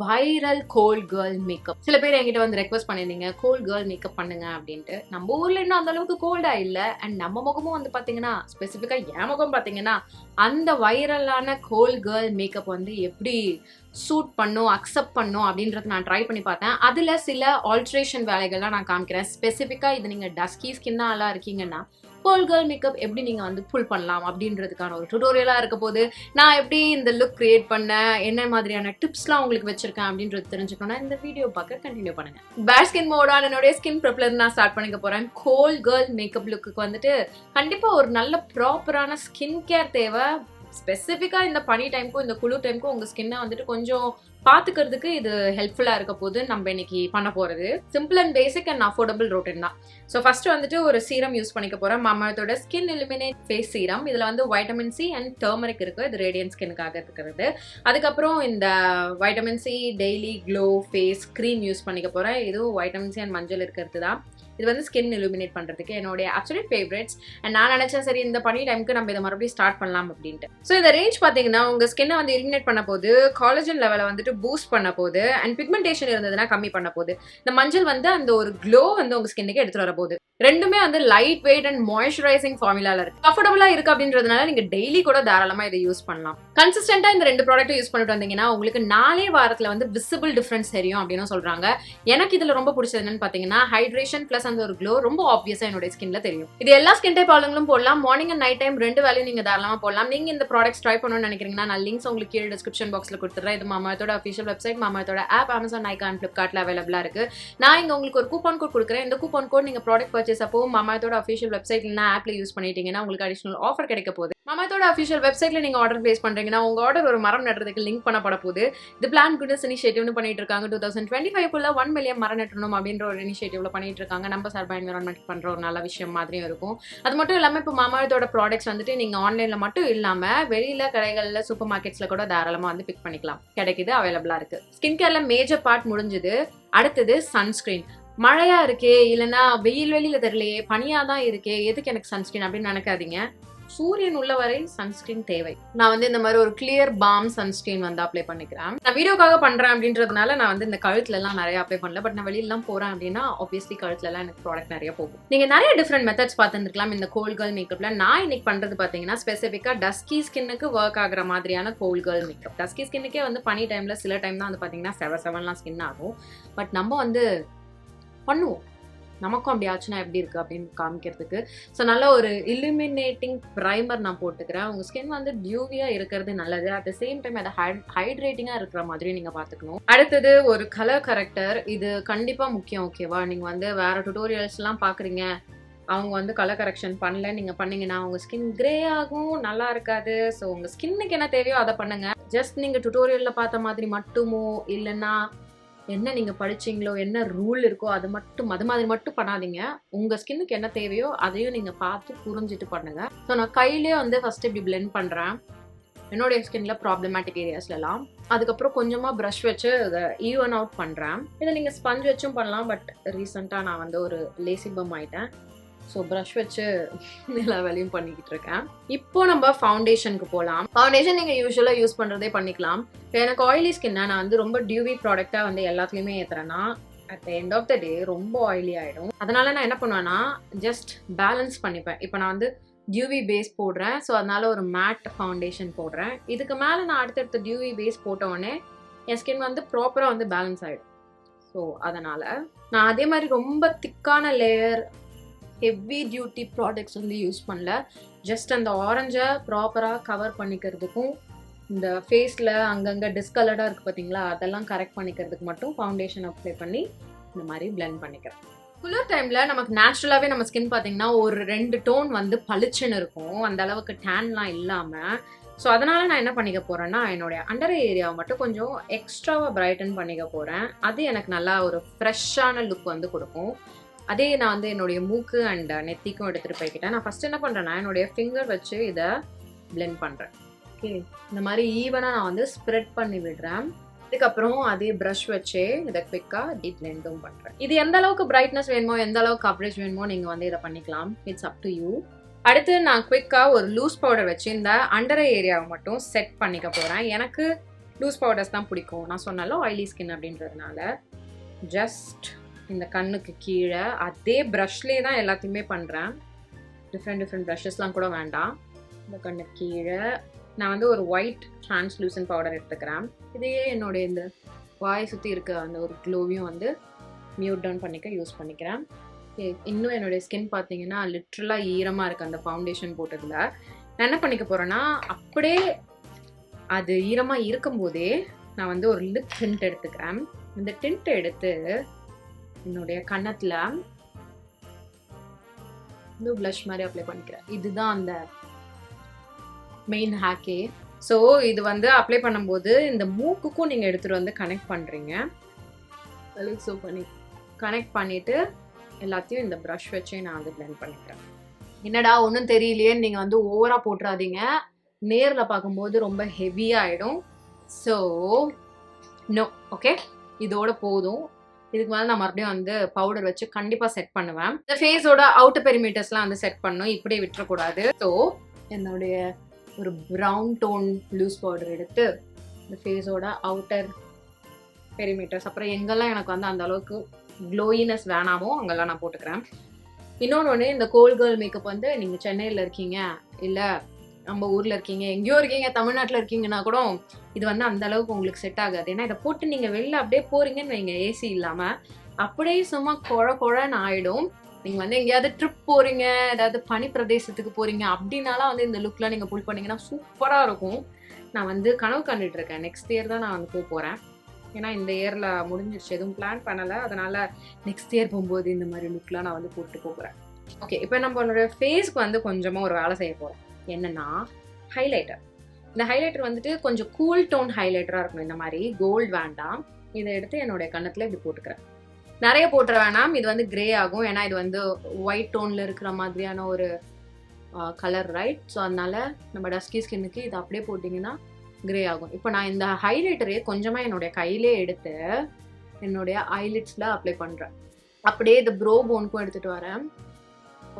Viral gold girl makeup. சில பேர் என்கிட்ட வந்து ரெக்வஸ்ட் பண்ணியிருந்தீங்க கோல்ட் கேர்ள் மேக்கப் பண்ணுங்க அப்படின்ட்டு. நம்ம ஊர்ல இன்னும் அந்த அளவுக்கு கோல்டா இல்லை. அண்ட் நம்ம முகமும் வந்து பாத்தீங்கன்னா ஸ்பெசிஃபிக்கா என் முகம் பாத்தீங்கன்னா அந்த வைரலான கோல்ட் கேர்ள் மேக்கப் வந்து எப்படி சூட் பண்ணும் அக்செப்ட் பண்ணும் அப்படின்றது நான் ட்ரை பண்ணி பார்த்தேன். அதுல சில ஆல்ட்ரேஷன் வேலைகள்லாம் நான் காமிக்கிறேன். ஸ்பெசிஃபிக்கா இது நீங்க டஸ்கி ஸ்கின்னாலாம் இருக்கீங்கன்னா கோல்ட் கேர்ள் மேக்கப் எப்படி நீங்க வந்து புல் பண்ணலாம் அப்படின்றதுக்கான ஒரு டுட்டோரியலா இருக்க போது. நான் எப்படி இந்த லுக் கிரியேட் பண்ணேன், என்ன மாதிரியான டிப்ஸ்லாம் உங்களுக்கு வச்சிருக்கேன் அப்படின்றது தெரிஞ்சுக்கணும்னா இந்த வீடியோ பார்க்க கண்டினியூ பண்ணுங்க. பேட் ஸ்கின் மோடான என்னுடைய ஸ்கின் ப்ரெப்ல இருந்து நான் ஸ்டார்ட் பண்ணிக்க போறேன். கோல்ட் கேர்ள் மேக்கப் லுக்கு வந்துட்டு கண்டிப்பா ஒரு நல்ல ப்ராப்பரான ஸ்கின் கேர் தேவை. ஸ்பெசிஃபிக்கா இந்த பனி டைமுக்கும் இந்த குளிர் டைமுக்கும் உங்க ஸ்கின்னை வந்துட்டு கொஞ்சம் பாத்துக்கிறதுக்கு இது ஹெல்ப்ஃபுல்லா இருக்க போது நம்ம இன்னைக்கு பண்ண போறது simple and basic and affordable routine தான். ஸோ ஃபர்ஸ்ட் வந்துட்டு ஒரு சீரம் யூஸ் பண்ணிக்க போறேன். MamaEarthோட ஸ்கின் Illuminate ஃபேஸ் சீரம். இதுல வந்து வைட்டமின் சி அண்ட் டர்மரிக் இருக்கு. இது ரேடியன்ட் ஸ்கின்னுக்காக இருக்கிறது. அதுக்கப்புறம் இந்த vitamin C daily glow face cream use பண்ணிக்க போறேன். இதுவும் வைட்டமின் சி அண்ட் மஞ்சள் இருக்கிறது தான். இது வந்து ஸ்கின் Illuminate பண்றதுக்கு என்னுடைய அப்சல்யூட் ஃபேவரட்ஸ். அண்ட் நான் நினைச்சேன் சரி இந்த பனி டைமுக்கு நம்ம இதை மறுபடியும் ஸ்டார்ட் பண்ணலாம் அப்படின்ட்டு. ஸோ இந்த ரேஞ்ச் பாத்தீங்கன்னா உங்க ஸ்கின்னை வந்து Illuminate பண்ண போது, காலஜன் லெவலை வந்துட்டு பூஸ்ட் பண்ண போது, அண்ட் பிக்மெண்டேஷன் இருந்ததுன்னா கம்மி பண்ண போது. இந்த மஞ்சள் வந்து அந்த ஒரு க்ளோ வந்து உங்க ஸ்கின்னுக்கு எடுத்துட்டு வர போது. ரெண்டுமே வந்து லைட் வெயிட் அண்ட் மாய்ஸ்சரைசிங் ஃபார்முலால இருக்கு. அஃபோர்டபுளா இருக்கு அப்படின்றதுனால நீங்க டெய்லி கூட தாராளமா இதை யூஸ் பண்ணலாம். கன்சிஸ்டன்டா இந்த ரெண்டு ப்ராடக்ட் யூஸ் பண்ணிட்டு வந்தீங்கன்னா உங்களுக்கு 4 வாரத்துல வந்து விசிபிள் டிஃபரன்ஸ் தெரியும் அப்படின்னு சொல்றாங்க. எனக்கு இதுல ரொம்ப பிடிச்சது என்னன்னு பாத்தீங்கன்னா ஹைட்ரேஷன் பிளஸ் அந்த ஒரு க்ளோ ரொம்ப ஆப்வியஸா என்னோட ஸ்கின்ல தெரியும். இது எல்லா ஸ்கின் டைப் ஆளுங்களும் போடலாம். மார்னிங் அண்ட் நைட் டைம் ரெண்டு வேலையும் நீங்க தாராளமா போடலாம். நீங்க இந்த ப்ராடக்ட்ஸ் ட்ரை பண்ணணும்னு நினைக்கிறீங்கன்னா நான் லிங்க்ஸ் உங்களுக்கு கீழே டிஸ்கிரிப்ஷன் பாக்ஸ்ல கொடுத்துறேன். இது MamaEarthோட அஃபிஷியல் வெப்சைட், MamaEarthோட ஆப், Amazon, Nykaa and Flipkartல அவைலபிளா இருக்கு. நான் இங்க உங்களுக்கு ஒரு கூப்பன் கோட் கொடுக்குறேன். இந்த கூப்பன் கோட் நீங்க ப்ராடக்ட் பர்ச்சேஸ் அப்போ MamaEarthோட அஃபிஷியல் வெப்சைட் இல்லைனா ஆப்ல யூஸ் பண்ணிட்டீங்கன்னா உங்களுக்கு அடிஷனல் ஆஃபர் கிடைக்க போகுது. MamaEarthோட அஃபிஷியல் வெப்சைட்ல நீங்க ஆர்டர் பிளேஸ் பண்றீங்கன்னா உங்க ஆர்டர் ஒரு மரம் நடுறதுக்கு லிங்க் பண்ணப்பட போகுது. இது பிளான் குட்னஸ் இனிஷியேட்டிவ்னு பண்ணிட்டு இருக்காங்க. 2025 1 மில்லியன் மரம் நட்டணும் அப்படின்ற ஒரு இனிஷியேட்டிவ்ல பண்ணிட்டு இருக்காங்க. நம்ம சார்பா என்விரான்மெண்ட் பண்ற ஒரு நல்ல விஷயம் மாதிரியும் இருக்கும். அது மட்டும் இல்லாம இப்போ MamaEarthோட ப்ராடக்ட்ஸ் வந்துட்டு நீங்க ஆன்லைன்ல மட்டும் இல்லாம வெளியில கடைகள்ல சூப்பர் மார்க்கெட்ஸ்ல கூட தாராளமா வந்து பிக் பண்ணிக்கலாம். கிடைக்குது, அவைலபிளா இருக்கு. ஸ்கின் கேர்ல மேஜர் பார்ட் முடிஞ்சது. அடுத்தது சன்ஸ்கிரீன். மழையா இருக்கே இல்லைன்னா வெளியில தெரியலையே பனியா தான் இருக்கே எதுக்கு எனக்கு சன்ஸ்கிரீன் அப்படின்னு நினைக்காதீங்க. சூரியன் உள்ள வரை சன்ஸ்கிரீன் தேவை. நான் வந்து இந்த மாதிரி ஒரு கிளியர் பாம் சன்ஸ்கிரீன் வந்து அப்ளை பண்ணிக்கிறேன். நான் வீடியோக்காக பண்றேன் அப்படின்றதுனால நான் வந்து இந்த கழுத்துல எல்லாம் நிறைய அப்ளை பண்ணல. பட் நான் வெளியிலாம் போறேன் அப்படின்னா ஆப்வியஸ்லி கழுத்துல எல்லாம் எனக்கு ப்ராடக்ட் நிறைய போகும். நீங்க நிறைய டிஃப்ரெண்ட் மெத்தட்ஸ் பார்த்துருக்கலாம் இந்த கோல்ட் கேர்ள் மேக்கப்ல. நான் இன்னைக்கு பண்றது பாத்தீங்கன்னா ஸ்பெசிஃபிக்கா டஸ்கி ஸ்கின்னுக்கு ஒர்க் ஆகுற மாதிரியான கோல்ட் கேர்ள் மேக்கப். டஸ்கி ஸ்கின்னுக்கே வந்து பனி டைம்ல சில டைம் தான் வந்து பாத்தீங்கன்னா 7 ஸ்கின் ஆகும். பட் நம்ம வந்து பண்ணுவோம், நமக்கும் அப்படி ஆச்சுன்னா எப்படி இருக்கு அப்படின்னு காமிக்கிறதுக்கு. ஸோ நல்ல ஒரு இலுமினேட்டிங் ப்ரைமர் நான் போட்டுக்கிறேன். உங்க ஸ்கின் வந்து டியூவியா இருக்கிறது நல்லது. அட் த சேம் டைம் அதை ஹைட்ரேட்டிங்கா இருக்கிற மாதிரி நீங்க பாத்துக்கணும். அடுத்தது ஒரு கலர் கரெக்டர். இது கண்டிப்பா முக்கியம். ஓகேவா, நீங்க வந்து வேற டுட்டோரியல்ஸ் எல்லாம் பாக்குறீங்க, அவங்க வந்து கலர் கரெக்ஷன் பண்ணல, நீங்க பண்ணீங்கன்னா உங்க ஸ்கின் கிரே ஆகும், நல்லா இருக்காது. ஸோ உங்க ஸ்கின்னுக்கு என்ன தேவையோ அதை பண்ணுங்க. ஜஸ்ட் நீங்க டுட்டோரியல்ல பார்த்த மாதிரி மட்டுமோ இல்லைன்னா என்ன நீங்க படிச்சீங்களோ என்ன ரூல் இருக்கோ அது மாதிரி மட்டும் பண்ணாதீங்க. உங்க ஸ்கின்னுக்கு என்ன தேவையோ அதையும் நீங்க பார்த்து புரிஞ்சுட்டு பண்ணுங்க. ஸோ நான் கையிலேயே வந்து ஃபர்ஸ்ட் இப்படி பிளெண்ட் பண்றேன் என்னுடைய ஸ்கின்ல ப்ராப்ளமேட்டிக் ஏரியாஸ்லாம். அதுக்கப்புறம் கொஞ்சமா ப்ரஷ் வச்சு அதை ஈவன் அவுட் பண்றேன். இதை நீங்க ஸ்பஞ்ச் வச்சும் பண்ணலாம். பட் ரீசெண்டா நான் வந்து ஒரு லேசி பம் ஆயிட்டேன். ஸோ ப்ரஷ் வச்சு எல்லா வேலையும் பண்ணிக்கிட்டு இருக்கேன். இப்போ நம்ம ஃபவுண்டேஷனுக்கு போகலாம். ஃபவுண்டேஷன் நீங்கள் யூஸ்வலாக யூஸ் பண்ணுறதே பண்ணிக்கலாம். எனக்கு ஆயிலி ஸ்கின்னா நான் வந்து ரொம்ப டியூவி ப்ராடக்டாக வந்து எல்லாத்துலேயுமே ஏற்றுறேன்னா at the end of the day ரொம்ப ஆயிலி ஆகிடும். அதனால நான் என்ன பண்ணுவேன்னா ஜஸ்ட் பேலன்ஸ் பண்ணிப்பேன். இப்போ நான் வந்து டியூவி பேஸ் போடுறேன். ஸோ அதனால ஒரு மேட் ஃபவுண்டேஷன் போடுறேன். இதுக்கு மேலே நான் அடுத்தடுத்த டியூவி பேஸ் போட்ட உடனே என் ஸ்கின் வந்து ப்ராப்பராக வந்து பேலன்ஸ் ஆகிடும். ஸோ அதனால் நான் அதே மாதிரி ரொம்ப திக்கான லேயர் ஹெவி டியூட்டி ப்ராடக்ட்ஸ் வந்து யூஸ் பண்ணல. ஜஸ்ட் அந்த ஆரஞ்சை ப்ராப்பராக கவர் பண்ணிக்கிறதுக்கும் இந்த ஃபேஸில் அங்கங்கே டிஸ்கலர்டாக இருக்குது பார்த்தீங்களா, அதெல்லாம் கரெக்ட் பண்ணிக்கிறதுக்கு மட்டும் ஃபவுண்டேஷன் அப்ளை பண்ணி இந்த மாதிரி பிளெண்ட் பண்ணிக்கிறேன். குளிர் டைமில் நமக்கு நேச்சுரலாகவே நம்ம ஸ்கின் பார்த்தீங்கன்னா ஒரு 2 டோன் வந்து பளிச்சுன்னு இருக்கும். அந்த அளவுக்கு டேன்லாம் இல்லாமல். ஸோ அதனால் நான் என்ன பண்ணிக்க போகிறேன்னா என்னுடைய அண்டர் ஏரியாவை மட்டும் கொஞ்சம் எக்ஸ்ட்ராவாக பிரைட்டன் பண்ணிக்க போகிறேன். அது எனக்கு நல்லா ஒரு ஃப்ரெஷ்ஷான லுக் வந்து கொடுக்கும். அதே நான் வந்து என்னுடைய மூக்கு அண்ட் நெத்திக்கும் எடுத்துகிட்டு போய்கிட்டேன். நான் ஃபஸ்ட் என்ன பண்ணுறேன்னா என்னுடைய ஃபிங்கர் வச்சு இதை பிளெண்ட் பண்ணுறேன். ஓகே, இந்த மாதிரி ஈவனாக நான் வந்து ஸ்ப்ரெட் பண்ணி விடுறேன். இதுக்கப்புறம் அதே ப்ரஷ் வச்சே இதை குவிக்காக டீப் பிளெண்டும் பண்ணுறேன். இது எந்த அளவுக்கு பிரைட்னஸ் வேணுமோ எந்த அளவுக்கு கவரேஜ் வேணுமோ நீங்கள் வந்து இதை பண்ணிக்கலாம். It's up to you. அடுத்து நான் குவிக்காக ஒரு லூஸ் பவுடர் வச்சு இந்த அண்டர் ஏரியாவை மட்டும் செட் பண்ணிக்க போகிறேன். எனக்கு லூஸ் பவுடர்ஸ் தான் பிடிக்கும். நான் சொன்னால ஆயிலி ஸ்கின் அப்படின்றதுனால ஜஸ்ட் இந்த கண்ணுக்கு கீழே அதே ப்ரஷ்லேயே தான் எல்லாத்தையுமே பண்ணுறேன். டிஃப்ரெண்ட் ப்ரஷஸ்லாம் கூட வேண்டாம். இந்த கண்ணுக்கு கீழே நான் வந்து ஒரு ஒயிட் டிரான்ஸ்லூசன்ட் பவுடர் எடுத்துக்கிறேன். இதையே என்னுடைய இந்த வாய் சுற்றி இருக்க அந்த ஒரு க்ளோவையும் வந்து மியூட் டவுன் பண்ணிக்க யூஸ் பண்ணிக்கிறேன். இன்னும் என்னுடைய ஸ்கின் பார்த்தீங்கன்னா லிட்ரலாக ஈரமாக இருக்குது அந்த ஃபவுண்டேஷன் போட்டதில். நான் என்ன பண்ணிக்க போகிறேன்னா, அப்படியே அது ஈரமாக இருக்கும்போதே நான் வந்து ஒரு லிப் டிண்ட் எடுத்துக்கிறேன். இந்த டிண்ட்டை எடுத்து என்னுடைய கன்னத்தில் இந்த ப்ளஷ் மாதிரி அப்ளை பண்ணிக்கிறேன். இதுதான் அந்த மெயின் ஹேக்கே. ஸோ இது வந்து அப்ளை பண்ணும்போது இந்த மூக்குக்கும் நீங்கள் எடுத்துகிட்டு வந்து கனெக்ட் பண்ணுறீங்க. ஸோ பண்ணி கனெக்ட் பண்ணிவிட்டு எல்லாத்தையும் இந்த ப்ரஷ் வச்சே நான் வந்து பிளெண்ட் பண்ணிக்கிறேன். என்னடா ஒன்றும் தெரியலையேன்னு நீங்கள் வந்து ஓவராக போட்டுறாதீங்க. நேரில் பார்க்கும்போது ரொம்ப ஹெவியாகிடும். ஸோ நோ, ஓகே, இதோட போதும். இதுக்கு மேலே நான் மறுபடியும் வந்து பவுடர் வச்சு கண்டிப்பாக செட் பண்ணுவேன். இந்த ஃபேஸோட அவுட்டர் பெரிமீட்டர்ஸ்லாம் வந்து செட் பண்ணணும், இப்படியே விட்டுறக்கூடாது. ஸோ என்னுடைய ஒரு ப்ரௌன் டோன் லூஸ் பவுடர் எடுத்து இந்த ஃபேஸோட அவுட்டர் பெரிமீட்டர்ஸ், அப்புறம் எங்கெல்லாம் எனக்கு வந்து அந்த அளவுக்கு க்ளோயினஸ் வேணாமோ அங்கெல்லாம் நான் போட்டுக்கிறேன். இன்னொன்று, இந்த கோல்ட் கேர்ள் மேக்கப் வந்து நீங்கள் சென்னையில் இருக்கீங்க, இல்லை நம்ம ஊரில் இருக்கீங்க, எங்கேயோ இருக்கீங்க, தமிழ்நாட்டில் இருக்கீங்கன்னா கூட இது வந்து அந்த அளவுக்கு உங்களுக்கு செட் ஆகாது. ஏன்னா இதை போட்டு நீங்கள் வெளில அப்படியே போகிறீங்கன்னு வைங்க, ஏசி இல்லாமல் அப்படியே சும்மா குழன்னு ஆகிடும். நீங்கள் வந்து எங்கேயாவது ட்ரிப் போகிறீங்க, ஏதாவது பனி பிரதேசத்துக்கு போகிறீங்க அப்படின்னாலாம் வந்து இந்த லுக்லாம் நீங்கள் புல் பண்ணிங்கன்னா சூப்பராக இருக்கும். நான் வந்து கனவு கண்டுட்டு இருக்கேன். நெக்ஸ்ட் இயர் தான் நான் வந்து போகிறேன். ஏன்னா இந்த இயரில் முடிஞ்சிருச்சு, எதுவும் பிளான் பண்ணலை. அதனால் நெக்ஸ்ட் இயர் போகும்போது இந்த மாதிரி லுக்லாம் நான் வந்து போட்டு போகிறேன். ஓகே, இப்போ நம்மளோட ஃபேஸ்க்கு வந்து கொஞ்சமாக ஒரு வேலை செய்ய போகிறோம். என்னன்னா ஹைலைட்டர். இந்த ஹைலைட்டர் வந்துட்டு கொஞ்சம் கூல் டோன் ஹைலைட்டராக இருக்கணும். இந்த மாதிரி கோல்டு வேண்டாம். இதை எடுத்து என்னுடைய கன்னத்தில் இப்படி போட்டுக்கிறேன். நிறைய போட்டுற வேணாம், இது வந்து கிரே ஆகும். ஏன்னா இது வந்து ஒயிட் டோனில் இருக்கிற மாதிரியான ஒரு கலர், ரைட்? ஸோ அதனால நம்ம டஸ்கி ஸ்கின்னுக்கு இது அப்படியே போட்டிங்கன்னா கிரே ஆகும். இப்போ நான் இந்த ஹைலைட்டரே கொஞ்சமாக என்னுடைய கையிலே எடுத்து என்னுடைய ஐலிட்ஸில் அப்ளை பண்ணுறேன். அப்படியே இது ப்ரோ போனுக்கும் எடுத்துகிட்டு வரேன்.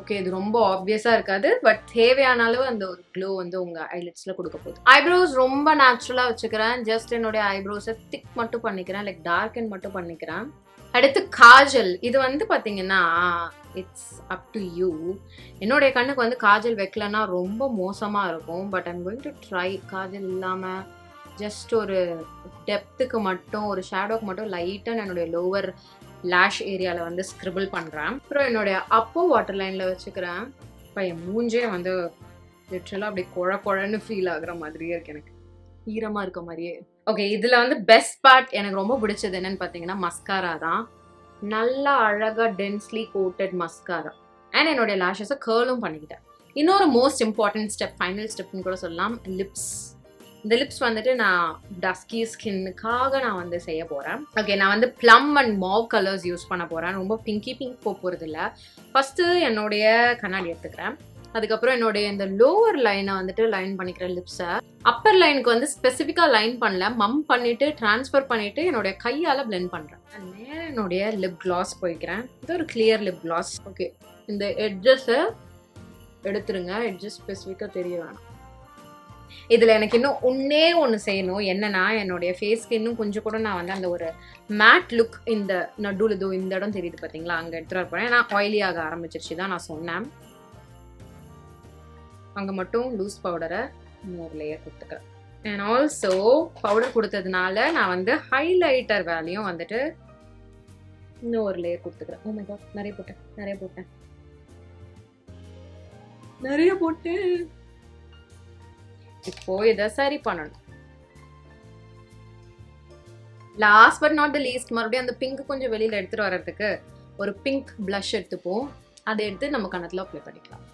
ஓகே, இது ரொம்ப ஆப்வியஸாக இருக்காது, பட் தேவையான அளவு அந்த ஒரு க்ளோ வந்து உங்கள் ஐலிட்ஸில் கொடுக்க போகுது. ஐப்ரோஸ் ரொம்ப நேச்சுரலாக வச்சுக்கிறேன். ஜஸ்ட் என்னுடைய ஐப்ரோஸை திக் மட்டும் பண்ணிக்கிறேன், லைக் டார்க்கன் மட்டும் பண்ணிக்கிறேன். அடுத்து காஜல். இது வந்து பார்த்தீங்கன்னா இட்ஸ் அப் டு யூ. என்னுடைய கண்ணுக்கு வந்து காஜல் வைக்கலன்னா ரொம்ப மோசமாக இருக்கும். But I'm going to try Kajal இல்லாமல் ஜஸ்ட் ஒரு டெப்த்துக்கு மட்டும், ஒரு ஷேடோக்கு மட்டும் லைட்டாக என்னுடைய லோவர் லேஷ் ஏரியாவில் வந்து ஸ்க்ரிபிள் பண்ணுறேன். அப்புறம் என்னுடைய அப்போ வாட்டர் லைனில் வச்சுக்கிறேன். இப்போ என் மூஞ்சே வந்து லிட்ரலாக அப்படி குழன்னு ஃபீல் ஆகுற மாதிரியே இருக்கு, எனக்கு ஈரமாக இருக்க மாதிரியே. ஓகே, இதில் வந்து பெஸ்ட் பார்ட் எனக்கு ரொம்ப பிடிச்சது என்னன்னு பார்த்தீங்கன்னா மஸ்காரா தான். நல்லா அழகாக டென்ஸ்லி கோட்டட் மஸ்காரா. அண்ட் என்னுடைய லேஷஸை கேர்லும் பண்ணிக்கிட்டேன். இன்னொரு மோஸ்ட் இம்பார்ட்டன்ட் ஸ்டெப், ஃபைனல் ஸ்டெப்னு கூட சொல்லலாம், லிப்ஸ். இந்த லிப்ஸ் வந்துட்டு நான் டஸ்கி ஸ்கின்னுக்காக நான் வந்து செய்ய போகிறேன். ஓகே, நான் வந்து plum and Mau colours use பண்ண போகிறேன். ரொம்ப பிங்க் போக போகிறது இல்லை. ஃபஸ்ட்டு என்னுடைய கண்ணாடி எடுத்துக்கிறேன். அதுக்கப்புறம் என்னுடைய இந்த லோவர் லைனை வந்துட்டு லைன் பண்ணிக்கிறேன் லிப்ஸை. அப்பர் லைனுக்கு வந்து ஸ்பெசிஃபிக்காக லைன் பண்ணல, மம் பண்ணிவிட்டு ட்ரான்ஸ்ஃபர் பண்ணிவிட்டு என்னுடைய கையால் பிளெண்ட் பண்ணுறேன். நேரம் என்னுடைய லிப் கிளாஸ் போய்க்கிறேன். இது ஒரு கிளியர் லிப் கிளாஸ். ஓகே, இந்த எட்ஜஸை எடுத்துருங்க, எட்ஜஸ் ஸ்பெசிஃபிக்காக தெரிய வேணாம். இதில் எனக்கு இன்னும் ஒன்று செய்யணும். என்னன்னா என்னுடைய ஃபேஸ்க்கு இன்னும் கொஞ்சம் கூட நான் வந்து அந்த ஒரு மேட் லுக் இந்த நடுவில் இதோ இந்த இடம் தெரியுது பார்த்தீங்களா, அங்கே எடுத்துகிட்டு போகிறேன். ஏன்னா ஆயிலி ஆக ஆரம்பிச்சிருச்சு தான் நான் சொன்னேன். அங்கே மட்டும் லூஸ் பவுடரை இன்னொரு லேயர் கொடுத்துக்கிறேன். அண்ட் ஆல்சோ பவுடர் கொடுத்ததுனால நான் வந்து ஹைலைட்டர் வேலையும் வந்துட்டு இன்னும் ஒரு லேயர் கொடுத்துக்கிறேன். ஓ மை காட், நிறைய போட்டேன். இப்போ இதை சரி பண்ணணும். Last but not the least, மறுபடியும் அந்த பிங்க் கொஞ்சம் வெளியில் எடுத்துகிட்டு வர்றதுக்கு ஒரு பிங்க் ப்ளஷ் எடுத்துப்போம். அதை எடுத்து நம்ம கன்னத்தில் அப்ளை பண்ணிக்கலாம்.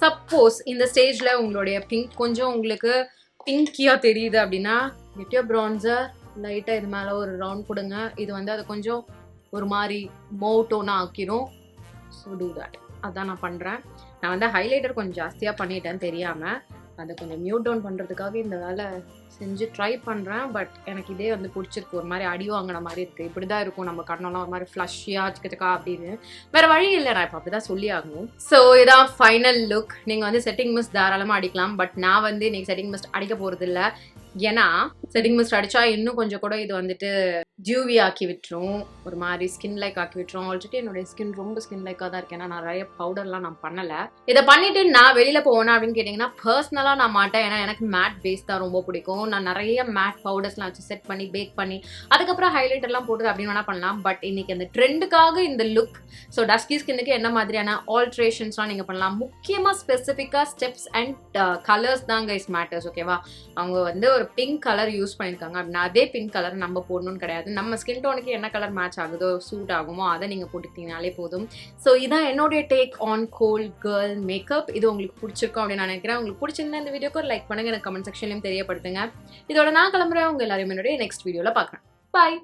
சப்போஸ் இந்த ஸ்டேஜில் உங்களுடைய பிங்க் கொஞ்சம் உங்களுக்கு பிங்கியாக தெரியுது அப்படின்னா கெட் யுவர் ப்ரான்சர், லைட்டாக இது மேலே ஒரு ரவுண்ட் கொடுங்க. இது வந்து அதை கொஞ்சம் ஒரு மாதிரி மோட்டோனாக ஆக்கிரும். So do that. அதான் நான் பண்ணுறேன். நான் வந்து ஹைலைட்டர் கொஞ்சம் ஜாஸ்தியாக பண்ணிட்டேன் தெரியாமல். அதை கொஞ்சம் மியூட் டவுன் பண்ணுறதுக்காக இந்த வேலை செஞ்சு ட்ரை பண்ணுறேன். பட் எனக்கு இதே வந்து பிடிச்சிருக்கு. ஒரு மாதிரி அடி வாங்கின மாதிரி இருக்குது. இப்படி தான் இருக்கும் நம்ம கண்ணெல்லாம் ஒரு மாதிரி ஃப்ளஷ்ஷியாக சிக்கா அப்படின்னு. வேறு வழி இல்லை, நான் இப்போ அப்படி தான் சொல்லி ஆகணும். ஸோ இதான் ஃபைனல் லுக். நீங்கள் வந்து செட்டிங் மிஸ்ட் தாராளமாக அடிக்கலாம். பட் நான் வந்து இன்றைக்கி செட்டிங் மிஸ்ட் அடிக்க போகிறது இல்லை. ஏன்னா செட்டிங் மிஸ்ட் அடிச்சா இன்னும் கொஞ்சம் கூட இது வந்துட்டு ஜூவி ஆக்கி விட்டுரும், ஒரு மாதிரி ஸ்கின் லைக் ஆக்கி விட்டுரும். ஆல்ரெடி என்னுடைய ஸ்கின் ரொம்ப ஸ்கின் லைக்காக தான் இருக்கு, ஏன்னா நிறைய பவுடர்லாம் நான் பண்ணலை. இதை பண்ணிட்டு நான் வெளியில போவேனா அப்படின்னு கேட்டிங்கன்னா பர்சனலாக நான் மாட்டேன். ஏன்னா எனக்கு மேட் பேஸ் தான் ரொம்ப பிடிக்கும். நான் நிறைய மேட் பவுடர்ஸ்லாம் வச்சு செட் பண்ணி பேக் பண்ணி அதுக்கப்புறம் ஹைலைட்டர்லாம் போட்டு அப்படின்னு வேணா பண்ணலாம். பட் இன்னைக்கு அந்த ட்ரெண்டுக்காக இந்த லுக், ஸோ டஸ்கி ஸ்கின்னுக்கு என்ன மாதிரியான ஆல்ட்ரேஷன்ஸ்லாம் நீங்கள் பண்ணலாம், முக்கியமாக ஸ்பெசிஃபிக்காக ஸ்டெப்ஸ் அண்ட் கலர்ஸ் தான் கைஸ் மேட்டர்ஸ். ஓகேவா, அவங்க வந்து ஒரு பிங்க் கலர் யூஸ் பண்ணியிருக்காங்க அப்படின்னா அதே பிங்க் கலர் நம்ம போடணும்னு கிடையாது. நம்ம ஸ்கின் டோனுக்கு என்ன கலர் மேட்ச் ஆகுதோ சூட் ஆகுமோ அதை நீங்கள் போட்டுக்கிட்டீங்கனாலே போதும். ஸோ இதான் என்னுடைய take on cold girl makeup. இது உங்களுக்கு பிடிச்சிருக்கும் அப்படின்னு நான் நினைக்கிறேன். உங்களுக்கு பிடிச்சிருந்தா இந்த வீடியோக்கு ஒரு லைக் பண்ணுங்க, எனக்கு கமெண்ட் செக்ஷன்லையும் தெரியப்படுத்துங்க. இதோட நான் கிளம்புறேன். உங்க எல்லாரையும் என்னுடைய நெக்ஸ்ட் வீடியோவில் பார்க்குறேன். பாய்.